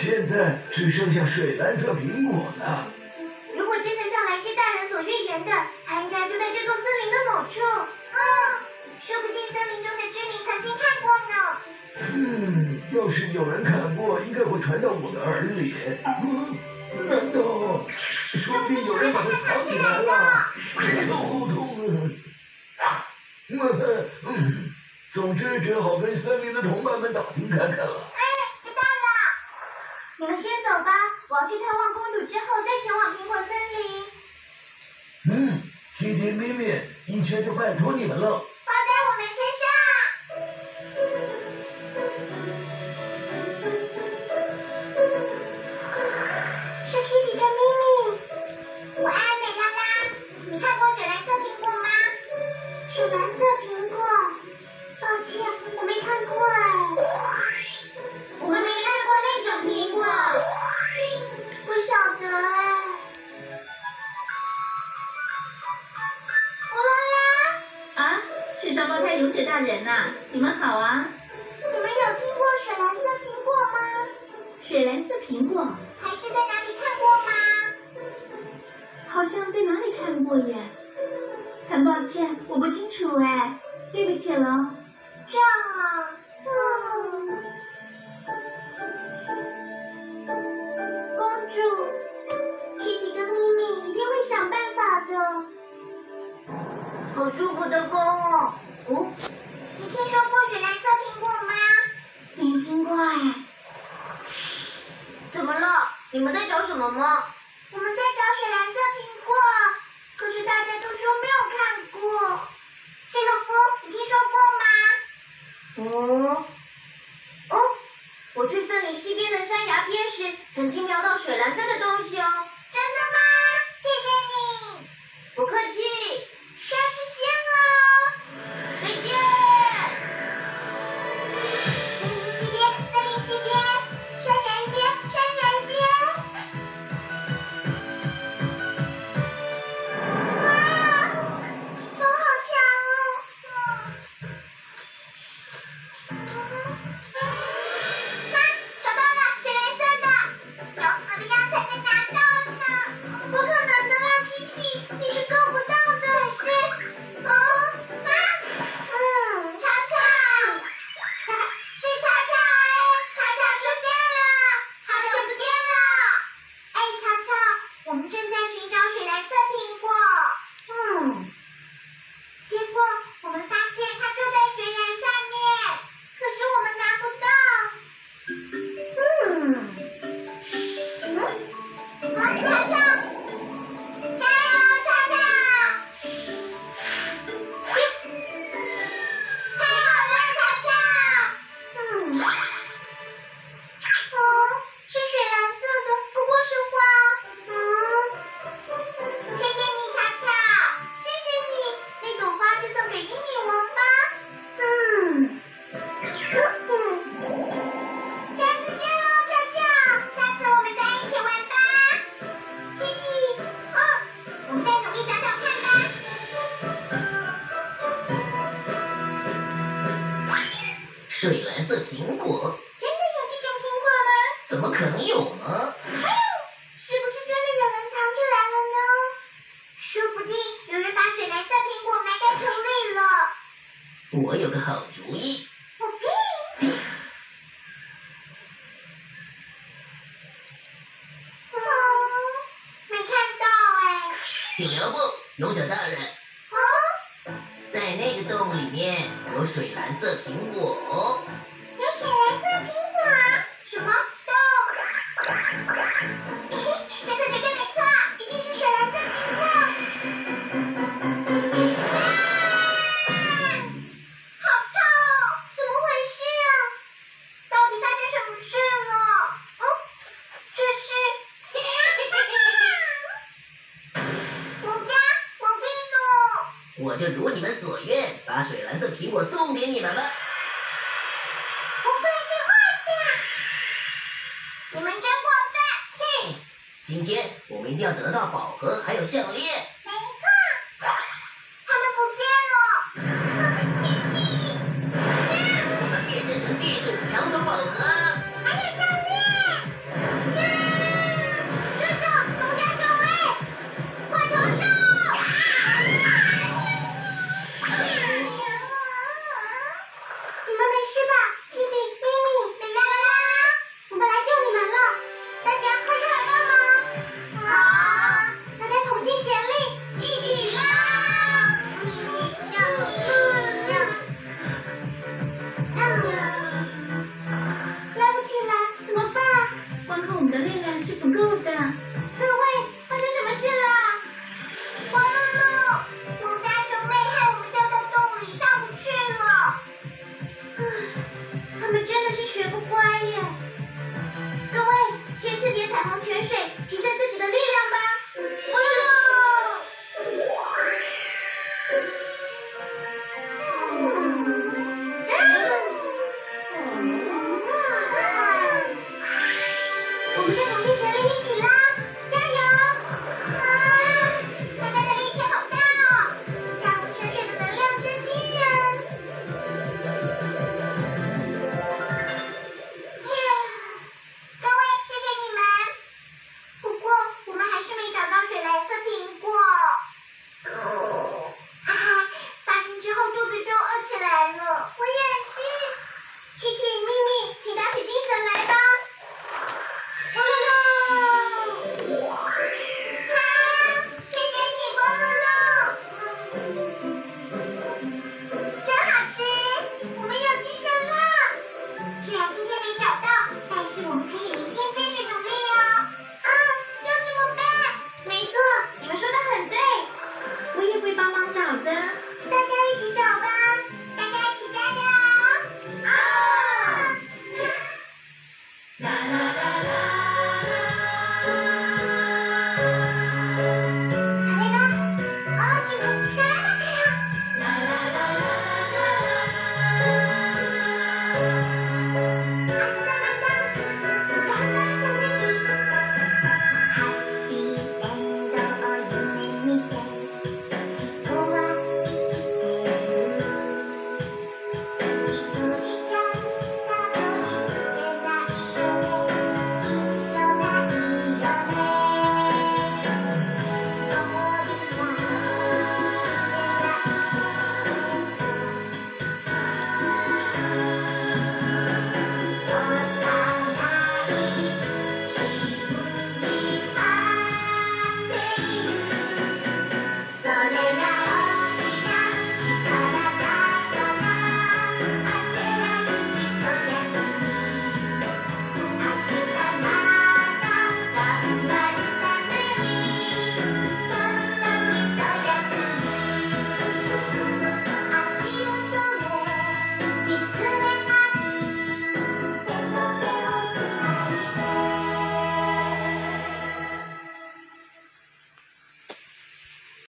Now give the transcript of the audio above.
现在只剩下水蓝色苹果了。如果真的像莱西大人所预言的，它应该就在这座森林的某处。说不定森林中的居民曾经看过呢。要是有人看过，应该会传到我的耳里。难道说不定有人把它藏起来了？好痛啊！总之只好跟森林的同伴们打听看看了。知道了。你们先走吧，我要去探望公主，之后再前往苹果森林。弟弟咪咪，一切就拜托你们了。包在我们身上。是 Kitty 跟咪咪。我爱美拉拉。你看过水蓝色苹果吗？水蓝色苹果？抱歉，我没看过我们没看过那种苹果。不晓得是双胞胎勇者大人呐，你们好啊！你们有听过水蓝色苹果吗？水蓝色苹果？还是在哪里看过吗？好像在哪里看过耶。很抱歉，我不清楚哎，对不起了。这样啊，公主 ，Kitty 跟咪咪一定会想办法的。好舒服的风哦！你听说过水蓝色苹果吗？没听过哎。怎么了？你们在找什么吗？我们在找水蓝色苹果，可是大家都说没有看过。希洛夫，你听说过吗？我去森林西边的山崖边时，曾经瞄到水蓝色的东西哦。真的吗？谢谢你。不客气。下次见了，再见。森林西边，山崖一边，哇，风好强哦！找到了，水蓝色的，要4个样才能拿到呢。不可能的啦 ，Kitty， 你是够不到的，可是。巧巧，是巧巧巧巧出现了，好久不见了。巧巧，我们正在寻找水蓝色苹果。结果我们发现它就在悬崖下面，可是我们拿不到。巧巧，加油，巧巧！太好了，巧巧！是水蓝色的，不过是花。谢谢你，巧巧，谢谢你。那朵花是送给英女王吧？下次见喽，巧巧，下次我们再一起玩吧。Kitty，我们再努力找找看吧。水蓝色苹果？真的有这种苹果吗？怎么可能有呢？是不是真的有人藏起来了呢？说不定有人把水蓝色苹果埋在土里了。我有个好主意。没看到哎。请留步，勇者大人。在那个洞里面有水蓝色苹果。有水蓝色苹果？什么洞？这次绝对没错，一定是水蓝色苹果。好痛！怎么回事啊？到底发生什么事了？这是我家蒙蒂努。我就如你们所愿，把水蓝色苹果送给你们了。不愧是画家，你们真过分！今天我们一定要得到宝盒，还有项链。没错，他们不见了。我们变身成地鼠，抢走宝盒。还有项链。吃吧。